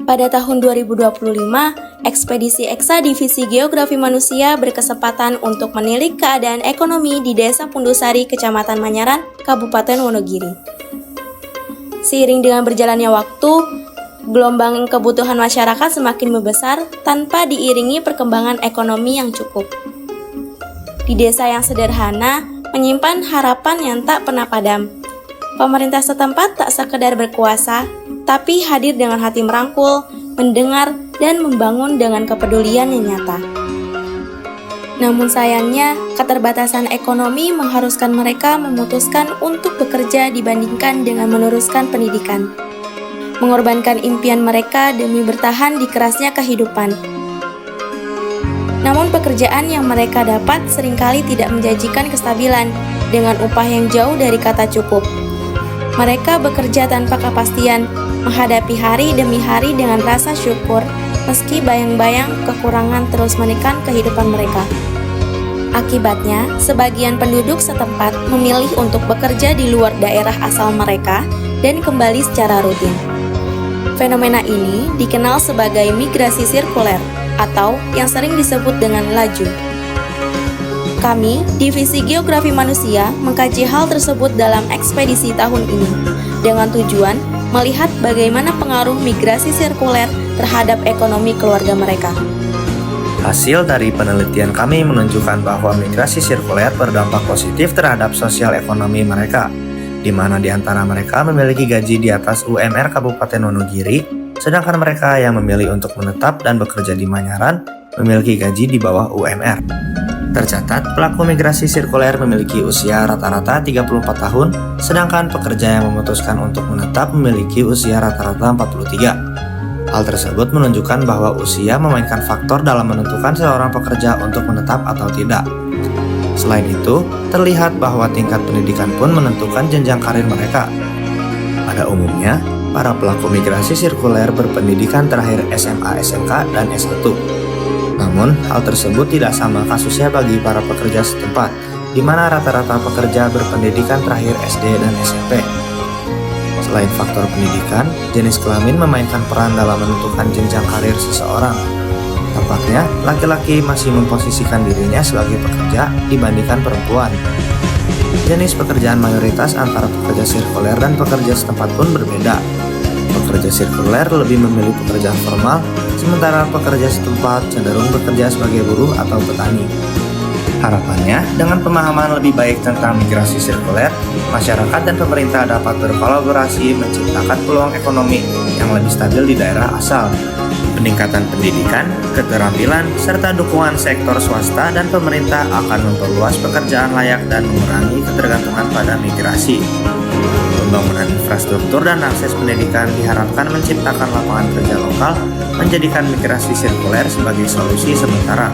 Pada tahun 2025, Ekspedisi EXA Divisi Geografi Manusia berkesempatan untuk menilik keadaan ekonomi di Desa Pundusari, Kecamatan Manyaran, Kabupaten Wonogiri. Seiring dengan berjalannya waktu, gelombang kebutuhan masyarakat semakin membesar tanpa diiringi perkembangan ekonomi yang cukup. Di desa yang sederhana, menyimpan harapan yang tak pernah padam. Pemerintah setempat tak sekedar berkuasa, tapi hadir dengan hati merangkul, mendengar, dan membangun dengan kepedulian yang nyata. Namun sayangnya, keterbatasan ekonomi mengharuskan mereka memutuskan untuk bekerja dibandingkan dengan meneruskan pendidikan. Mengorbankan impian mereka demi bertahan di kerasnya kehidupan. Namun pekerjaan yang mereka dapat seringkali tidak menjanjikan kestabilan dengan upah yang jauh dari kata cukup. Mereka bekerja tanpa kepastian, menghadapi hari demi hari dengan rasa syukur, meski bayang-bayang kekurangan terus menekan kehidupan mereka. Akibatnya, sebagian penduduk setempat memilih untuk bekerja di luar daerah asal mereka dan kembali secara rutin. Fenomena ini dikenal sebagai migrasi sirkuler atau yang sering disebut dengan laju. Kami, Divisi Geografi Manusia, mengkaji hal tersebut dalam ekspedisi tahun ini dengan tujuan melihat bagaimana pengaruh migrasi sirkuler terhadap ekonomi keluarga mereka. Hasil dari penelitian kami menunjukkan bahwa migrasi sirkuler berdampak positif terhadap sosial ekonomi mereka, di mana di antara mereka memiliki gaji di atas UMR Kabupaten Wonogiri, sedangkan mereka yang memilih untuk menetap dan bekerja di Manyaran memiliki gaji di bawah UMR. Tercatat, pelaku migrasi sirkuler memiliki usia rata-rata 34 tahun, sedangkan pekerja yang memutuskan untuk menetap memiliki usia rata-rata 43. Hal tersebut menunjukkan bahwa usia memainkan faktor dalam menentukan seorang pekerja untuk menetap atau tidak. Selain itu, terlihat bahwa tingkat pendidikan pun menentukan jenjang karir mereka. Pada umumnya, para pelaku migrasi sirkuler berpendidikan terakhir SMA, SMK, dan S1. Namun, hal tersebut tidak sama kasusnya bagi para pekerja setempat, di mana rata-rata pekerja berpendidikan terakhir SD dan SMP. Selain faktor pendidikan, jenis kelamin memainkan peran dalam menentukan jenjang karir seseorang. Tampaknya, laki-laki masih memposisikan dirinya sebagai pekerja dibandingkan perempuan. Jenis pekerjaan mayoritas antara pekerja sirkuler dan pekerja setempat pun berbeda. Pekerja sirkuler lebih memilih pekerjaan formal, sementara pekerja setempat cenderung bekerja sebagai buruh atau petani. Harapannya, dengan pemahaman lebih baik tentang migrasi sirkuler, masyarakat dan pemerintah dapat berkolaborasi menciptakan peluang ekonomi yang lebih stabil di daerah asal. Peningkatan pendidikan, keterampilan, serta dukungan sektor swasta dan pemerintah akan memperluas pekerjaan layak dan mengurangi ketergantungan pada migrasi. Pembangunan infrastruktur dan akses pendidikan diharapkan menciptakan lapangan kerja lokal, menjadikan migrasi sirkuler sebagai solusi sementara.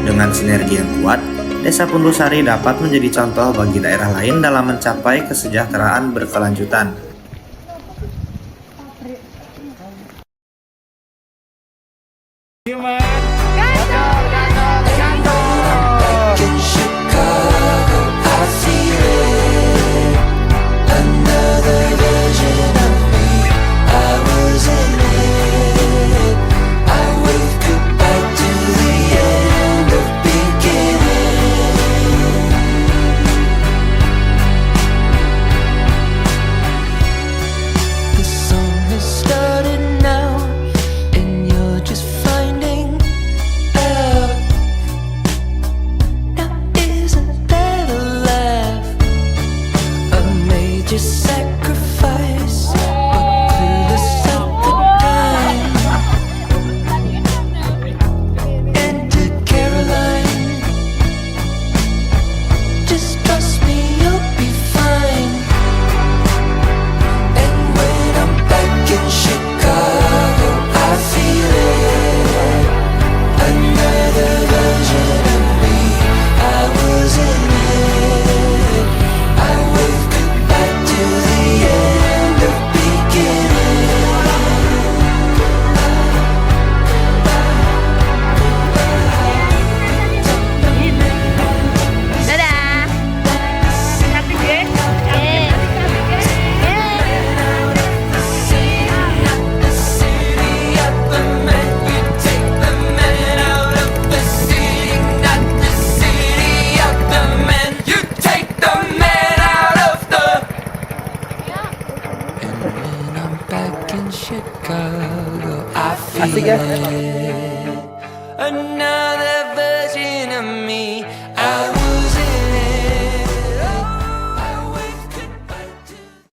Dengan sinergi yang kuat, Desa Pundusari dapat menjadi contoh bagi daerah lain dalam mencapai kesejahteraan berkelanjutan. Chicago, I feel Asik ya? it. Another version of me. I was